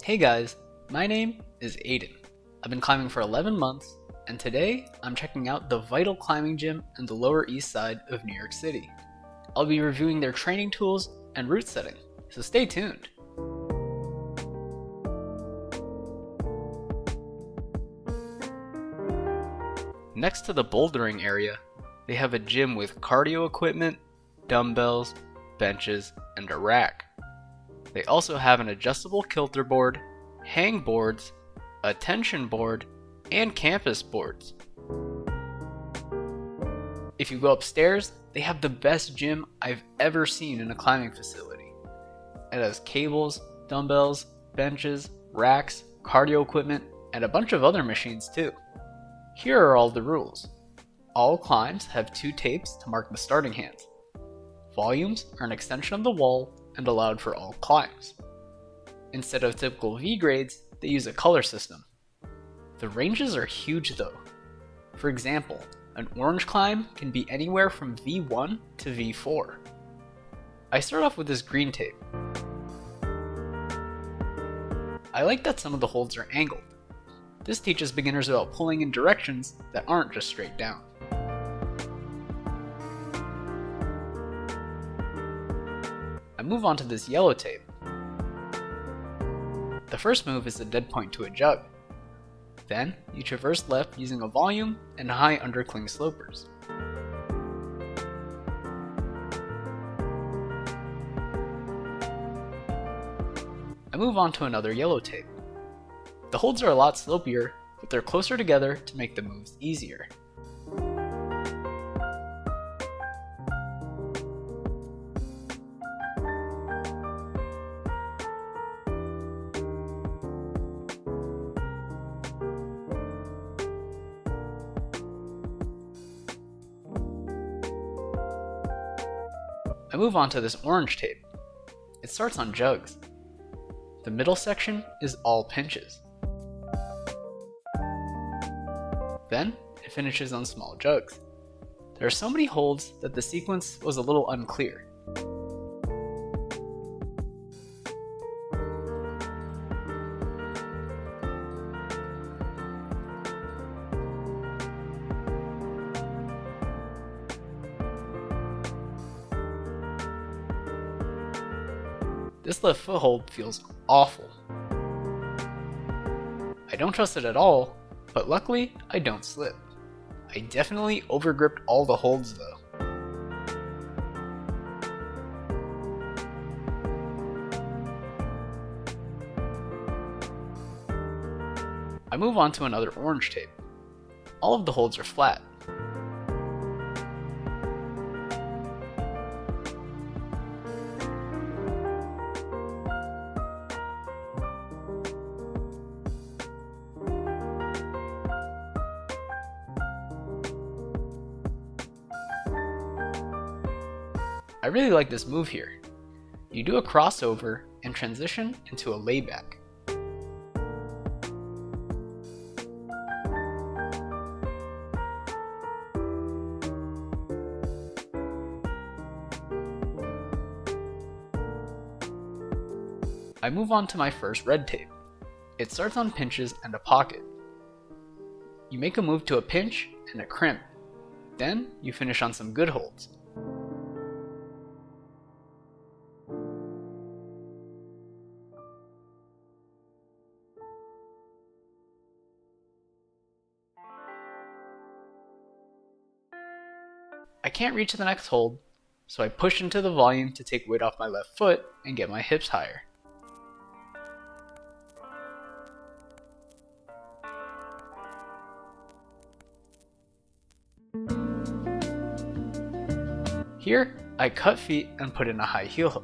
Hey guys, my name is Aiden. I've been climbing for 11 months, and today I'm checking out the Vital Climbing Gym in the Lower East Side of New York City. I'll be reviewing their training tools and route setting, so stay tuned. Next to the bouldering area, they have a gym with cardio equipment, dumbbells, benches, and a rack. They also have an adjustable kilter board, hang boards, a tension board, and campus boards. If you go upstairs, they have the best gym I've ever seen in a climbing facility. It has cables, dumbbells, benches, racks, cardio equipment, and a bunch of other machines too. Here are all the rules. All climbs have 2 tapes to mark the starting hands. Volumes are an extension of the wall and allowed for all climbs. Instead of typical V grades, they use a color system. The ranges are huge though. For example, an orange climb can be anywhere from V1 to V4. I start off with this green tape. I like that some of the holds are angled. This teaches beginners about pulling in directions that aren't just straight down. I move on to this yellow tape. The first move is the dead point to a jug. Then, you traverse left using a volume and high undercling slopers. I move on to another yellow tape. The holds are a lot slopier, but they're closer together to make the moves easier. I move on to this orange tape. It starts on jugs. The middle section is all pinches. Then, it finishes on small jugs. There are so many holds that the sequence was a little unclear. This left foothold feels awful. I don't trust it at all, but luckily I don't slip. I definitely overgripped all the holds though. I move on to another orange tape. All of the holds are flat. I really like this move here. You do a crossover and transition into a layback. I move on to my first red tape. It starts on pinches and a pocket. You make a move to a pinch and a crimp. Then you finish on some good holds. I can't reach the next hold, so I push into the volume to take weight off my left foot and get my hips higher. Here, I cut feet and put in a high heel hook.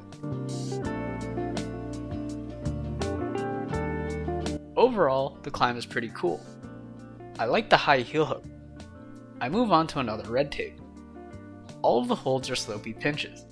Overall, the climb is pretty cool. I like the high heel hook. I move on to another red tape. All of the holds are slopey pinches.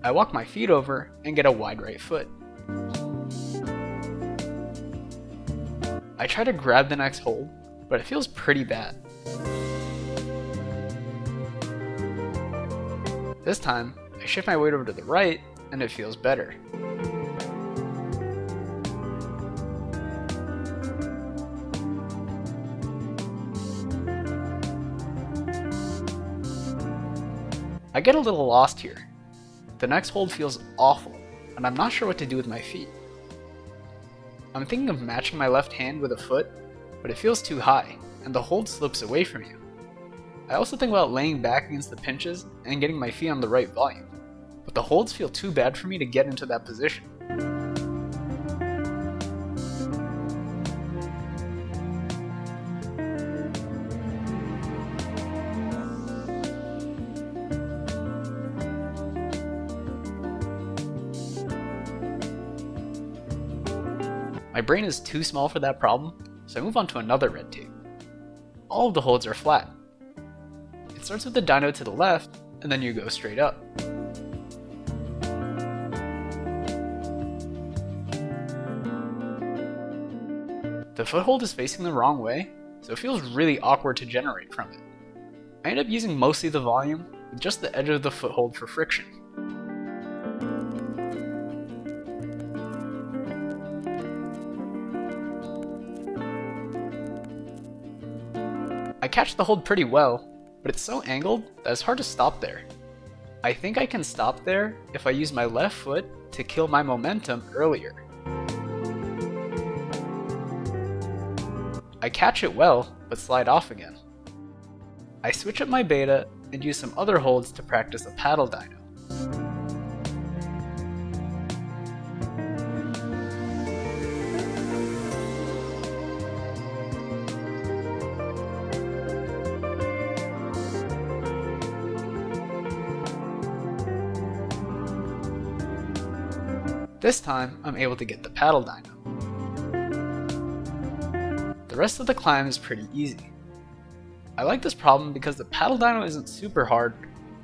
I walk my feet over and get a wide right foot. I try to grab the next hold, but it feels pretty bad. This time, I shift my weight over to the right and it feels better. I get a little lost here. The next hold feels awful, and I'm not sure what to do with my feet. I'm thinking of matching my left hand with a foot, but it feels too high, and the hold slips away from you. I also think about laying back against the pinches and getting my feet on the right volume, but the holds feel too bad for me to get into that position. My brain is too small for that problem, so I move on to another red tape. All of the holds are flat. It starts with the dyno to the left, and then you go straight up. The foothold is facing the wrong way, so it feels really awkward to generate from it. I end up using mostly the volume, with just the edge of the foothold for friction. I catch the hold pretty well, but it's so angled that it's hard to stop there. I think I can stop there if I use my left foot to kill my momentum earlier. I catch it well, but slide off again. I switch up my beta and use some other holds to practice a paddle dyno. This time, I'm able to get the paddle dyno. The rest of the climb is pretty easy. I like this problem because the paddle dyno isn't super hard,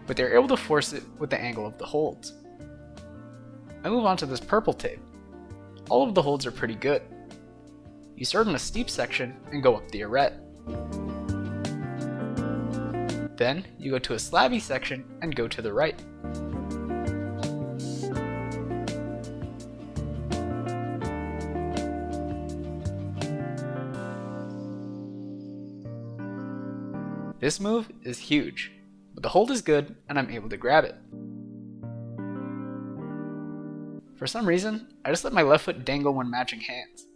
but they're able to force it with the angle of the holds. I move on to this purple tape. All of the holds are pretty good. You start in a steep section and go up the arête. Then, you go to a slabby section and go to the right. This move is huge, but the hold is good and I'm able to grab it. For some reason, I just let my left foot dangle when matching hands.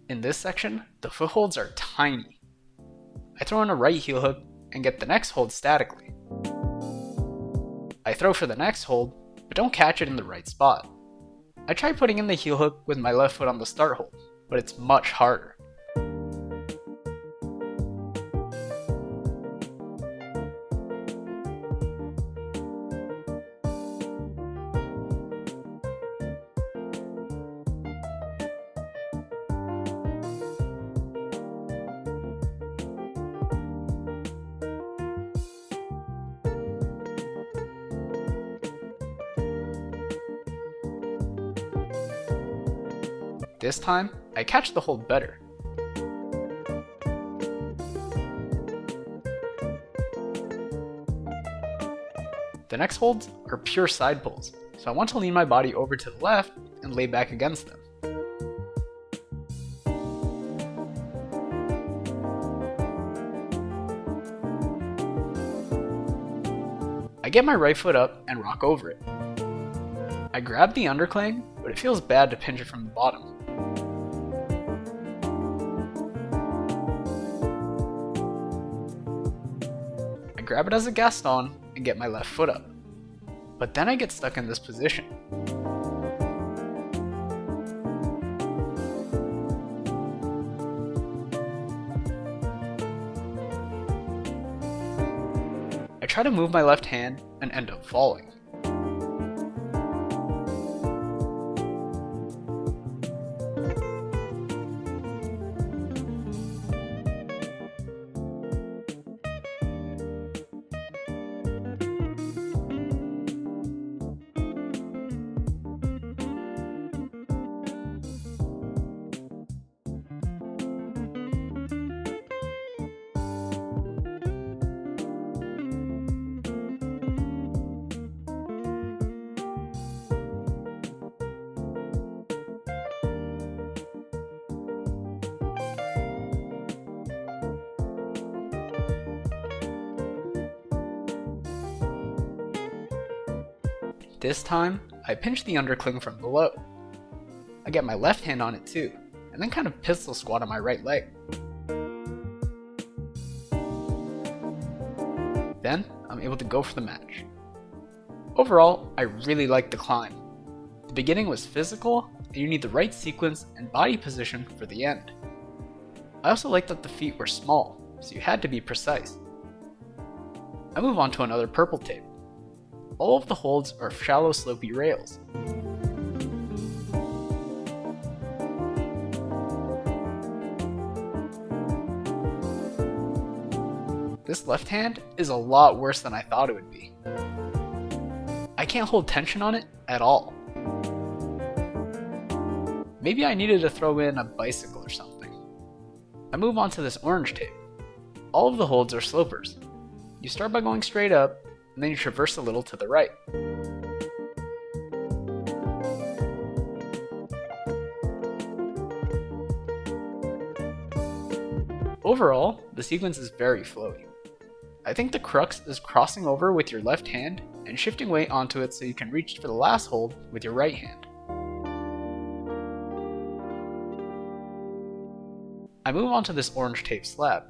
In this section, the footholds are tiny. I throw in a right heel hook and get the next hold statically. I throw for the next hold, but don't catch it in the right spot. I try putting in the heel hook with my left foot on the start hold, but it's much harder. This time, I catch the hold better. The next holds are pure side pulls, so I want to lean my body over to the left and lay back against them. I get my right foot up and rock over it. I grab the underclang, but it feels bad to pinch it from the bottom. I grab it as a Gaston and get my left foot up. But then I get stuck in this position. I try to move my left hand and end up falling. This time, I pinch the undercling from below. I get my left hand on it too, and then kind of pistol squat on my right leg. Then, I'm able to go for the match. Overall, I really liked the climb. The beginning was physical, and you need the right sequence and body position for the end. I also liked that the feet were small, so you had to be precise. I move on to another purple tape. All of the holds are shallow slopey rails. This left hand is a lot worse than I thought it would be. I can't hold tension on it at all. Maybe I needed to throw in a bicycle or something. I move on to this orange tape. All of the holds are slopers. You start by going straight up, and then you traverse a little to the right. Overall, the sequence is very flowy. I think the crux is crossing over with your left hand and shifting weight onto it so you can reach for the last hold with your right hand. I move on to this orange tape slab.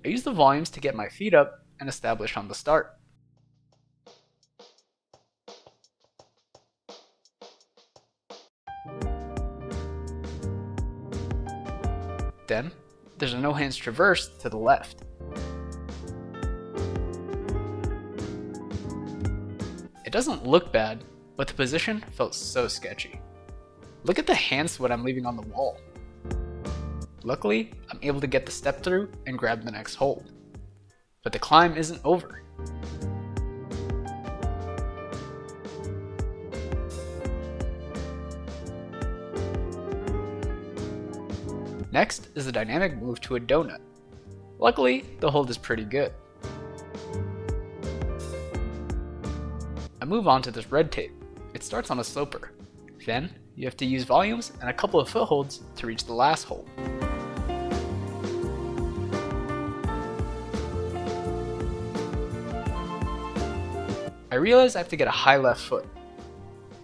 I use the volumes to get my feet up and establish on the start. Then, there's a no hands traverse to the left. It doesn't look bad, but the position felt so sketchy. Look at the hand sweat I'm leaving on the wall. Luckily, I'm able to get the step through and grab the next hold. But the climb isn't over. Next is the dynamic move to a donut. Luckily, the hold is pretty good. I move on to this red tape. It starts on a sloper. Then, you have to use volumes and a couple of footholds to reach the last hold. I realize I have to get a high left foot.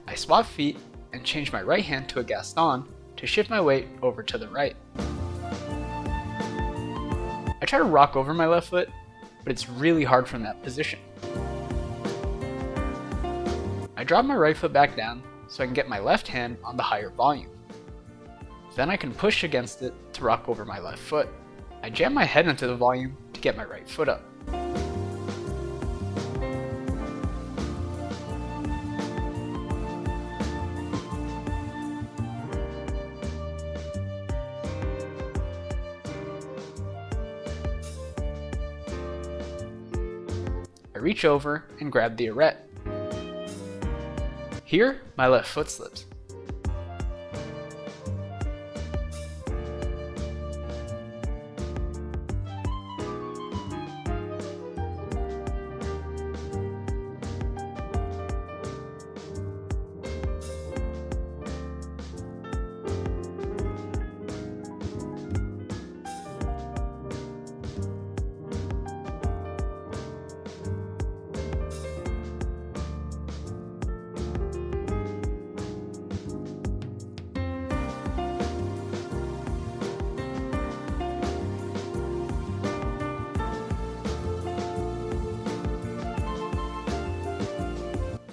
I swap feet and change my right hand to a Gaston to shift my weight over to the right. I try to rock over my left foot, but it's really hard from that position. I drop my right foot back down so I can get my left hand on the higher volume. Then I can push against it to rock over my left foot. I jam my head into the volume to get my right foot up. I reach over and grab the arete. Here, my left foot slips.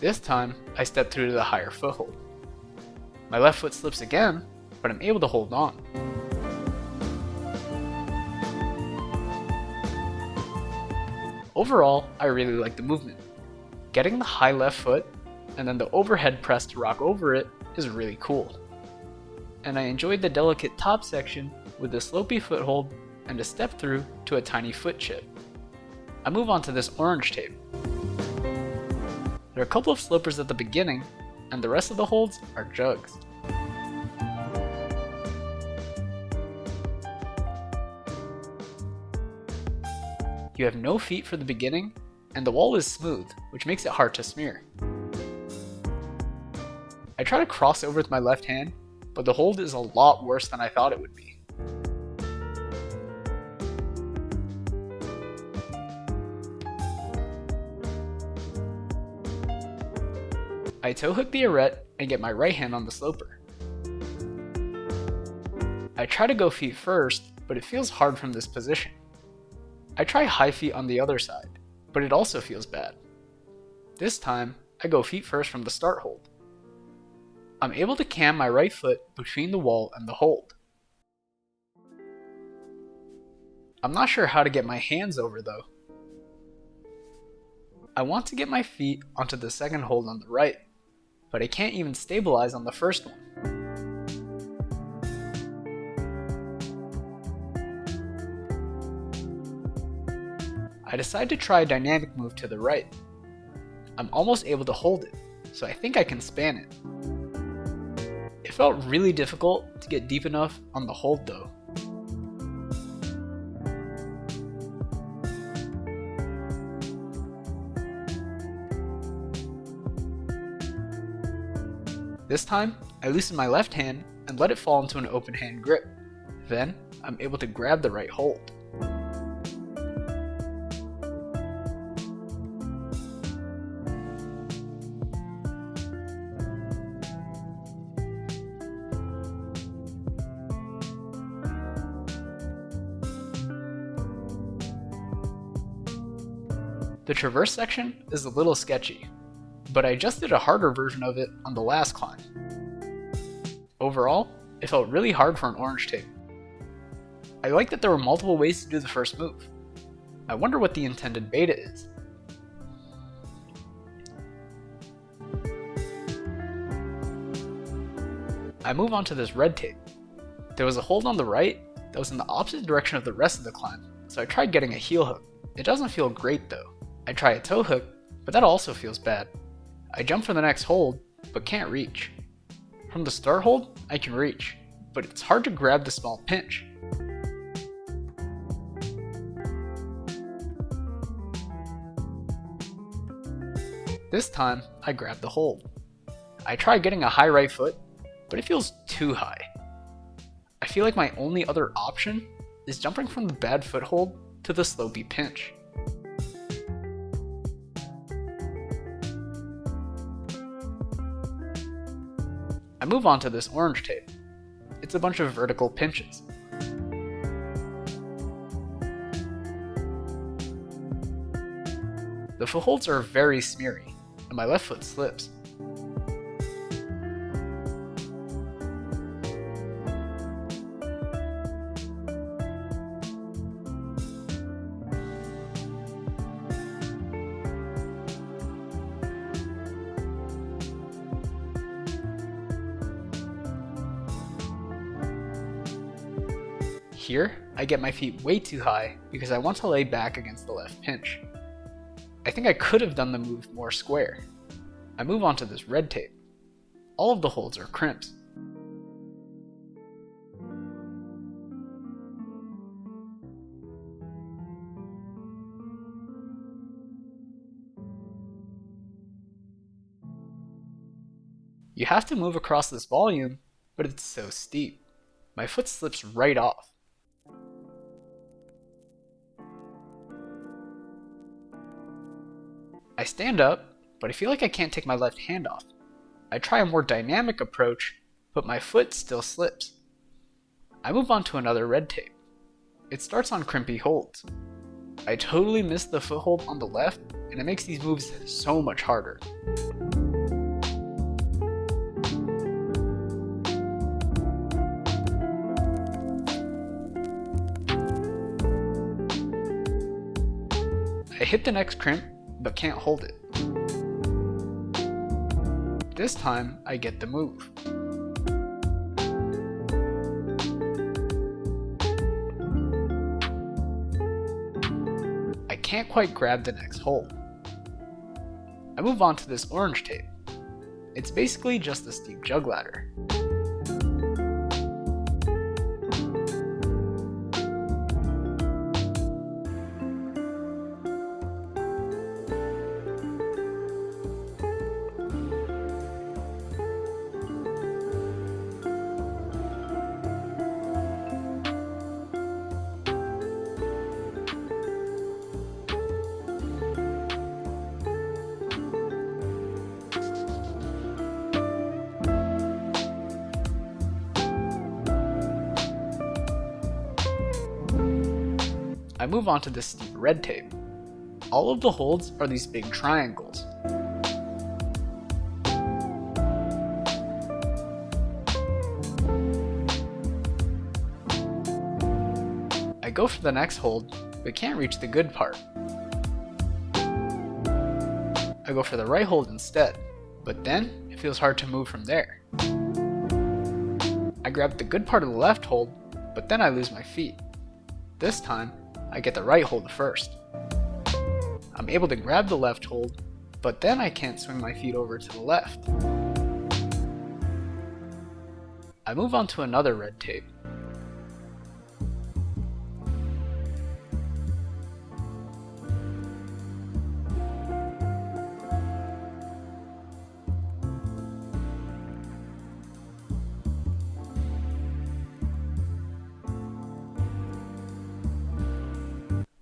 This time, I step through to the higher foothold. My left foot slips again, but I'm able to hold on. Overall, I really like the movement. Getting the high left foot, and then the overhead press to rock over it is really cool. And I enjoyed the delicate top section with the slopey foothold and a step through to a tiny foot chip. I move on to this orange tape. There are a couple of slopers at the beginning, and the rest of the holds are jugs. You have no feet for the beginning, and the wall is smooth, which makes it hard to smear. I try to cross over with my left hand, but the hold is a lot worse than I thought it would be. I toe hook the arete and get my right hand on the sloper. I try to go feet first, but it feels hard from this position. I try high feet on the other side, but it also feels bad. This time, I go feet first from the start hold. I'm able to cam my right foot between the wall and the hold. I'm not sure how to get my hands over though. I want to get my feet onto the second hold on the right, but I can't even stabilize on the first one. I decide to try a dynamic move to the right. I'm almost able to hold it, so I think I can span it. It felt really difficult to get deep enough on the hold though. This time, I loosen my left hand and let it fall into an open hand grip. Then, I'm able to grab the right hold. The traverse section is a little sketchy, but I just did a harder version of it on the last climb. Overall, it felt really hard for an orange tape. I like that there were multiple ways to do the first move. I wonder what the intended beta is. I move on to this red tape. There was a hold on the right that was in the opposite direction of the rest of the climb, so I tried getting a heel hook. It doesn't feel great though. I try a toe hook, but that also feels bad. I jump for the next hold, but can't reach. From the start hold, I can reach, but it's hard to grab the small pinch. This time, I grab the hold. I try getting a high right foot, but it feels too high. I feel like my only other option is jumping from the bad foothold to the slopey pinch. I move on to this orange tape. It's a bunch of vertical pinches. The footholds are very smeary, and my left foot slips. Here, I get my feet way too high because I want to lay back against the left pinch. I think I could have done the move more square. I move on to this red tape. All of the holds are crimps. You have to move across this volume, but it's so steep. My foot slips right off. I stand up, but I feel like I can't take my left hand off. I try a more dynamic approach, but my foot still slips. I move on to another red tape. It starts on crimpy holds. I totally miss the foothold on the left, and it makes these moves so much harder. I hit the next crimp, but can't hold it. This time, I get the move. I can't quite grab the next hold. I move on to this orange tape. It's basically just a steep jug ladder. I move on to the steep red tape. All of the holds are these big triangles. I go for the next hold, but can't reach the good part. I go for the right hold instead, but then it feels hard to move from there. I grab the good part of the left hold, but then I lose my feet. This time, I get the right hold first. I'm able to grab the left hold, but then I can't swing my feet over to the left. I move on to another red tape.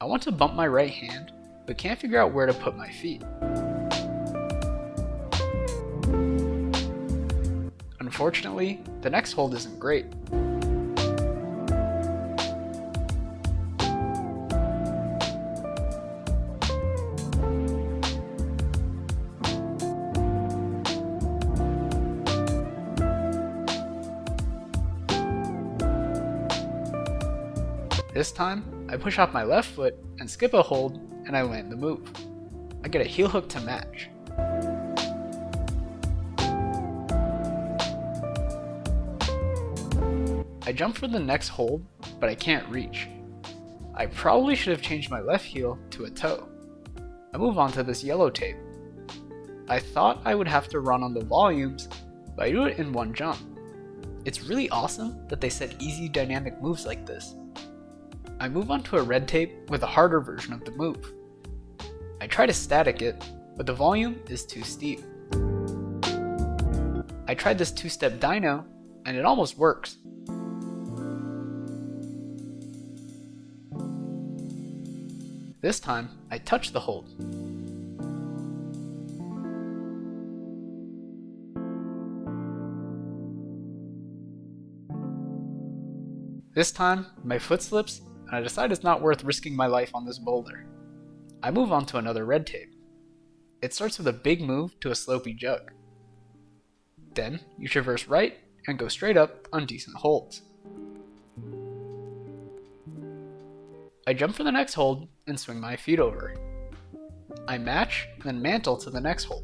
I want to bump my right hand, but can't figure out where to put my feet. Unfortunately, the next hold isn't great. This time, I push off my left foot and skip a hold, and I land the move. I get a heel hook to match. I jump for the next hold, but I can't reach. I probably should have changed my left heel to a toe. I move on to this yellow tape. I thought I would have to run on the volumes, but I do it in one jump. It's really awesome that they set easy dynamic moves like this. I move on to a red tape with a harder version of the move. I try to static it, but the volume is too steep. I tried this two-step dyno, and it almost works. This time, I touch the hold. This time, my foot slips, and I decide it's not worth risking my life on this boulder. I move on to another red tape. It starts with a big move to a slopey jug. Then, you traverse right and go straight up on decent holds. I jump for the next hold and swing my feet over. I match, then mantle to the next hold.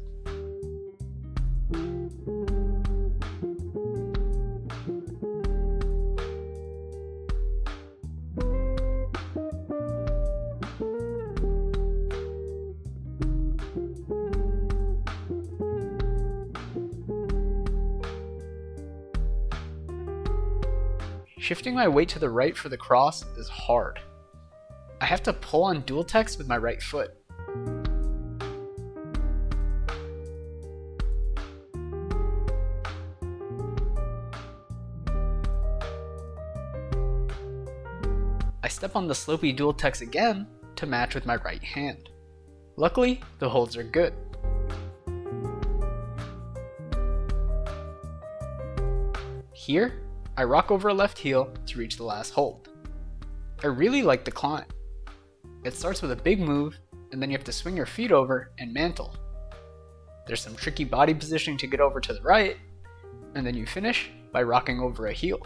Shifting my weight to the right for the cross is hard. I have to pull on dual text with my right foot. I step on the slopey dual text again to match with my right hand. Luckily, the holds are good. Here, I rock over a left heel to reach the last hold. I really like the climb. It starts with a big move, and then you have to swing your feet over and mantle. There's some tricky body positioning to get over to the right, and then you finish by rocking over a heel.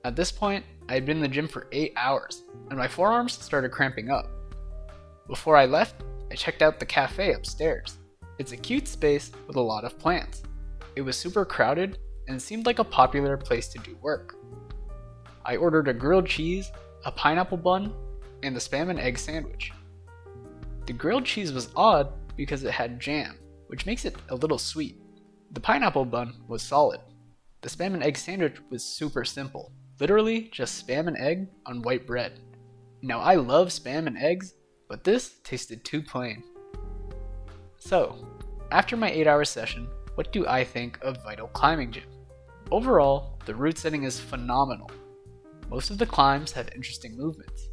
At this point, I had been in the gym for 8 hours, and my forearms started cramping up. Before I left, I checked out the cafe upstairs. It's a cute space with a lot of plants. It was super crowded and seemed like a popular place to do work. I ordered a grilled cheese, a pineapple bun, and the spam and egg sandwich. The grilled cheese was odd because it had jam, which makes it a little sweet. The pineapple bun was solid. The spam and egg sandwich was super simple, literally just spam and egg on white bread. Now I love spam and eggs, but this tasted too plain. So, after my 8-hour session, what do I think of Vital Climbing Gym? Overall, the route setting is phenomenal. Most of the climbs have interesting movements.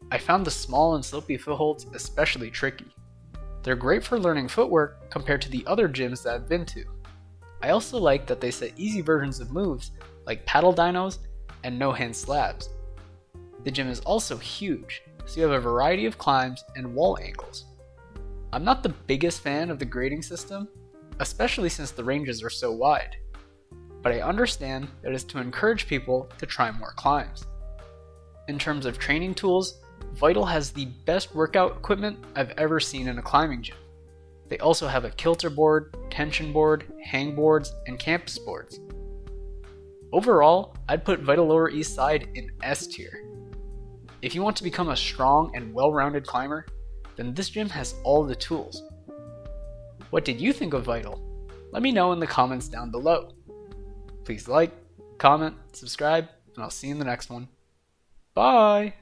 I found the small and slopey footholds especially tricky. They're great for learning footwork compared to the other gyms that I've been to. I also like that they set easy versions of moves like paddle dynos and no-hand slabs. The gym is also huge, so you have a variety of climbs and wall angles. I'm not the biggest fan of the grading system, especially since the ranges are so wide, but I understand that it's to encourage people to try more climbs. In terms of training tools, Vital has the best workout equipment I've ever seen in a climbing gym. They also have a kilter board, tension board, hang boards, and campus boards. Overall, I'd put Vital Lower East Side in S tier. If you want to become a strong and well-rounded climber, then this gym has all the tools. What did you think of Vital? Let me know in the comments down below. Please like, comment, subscribe, and I'll see you in the next one. Bye!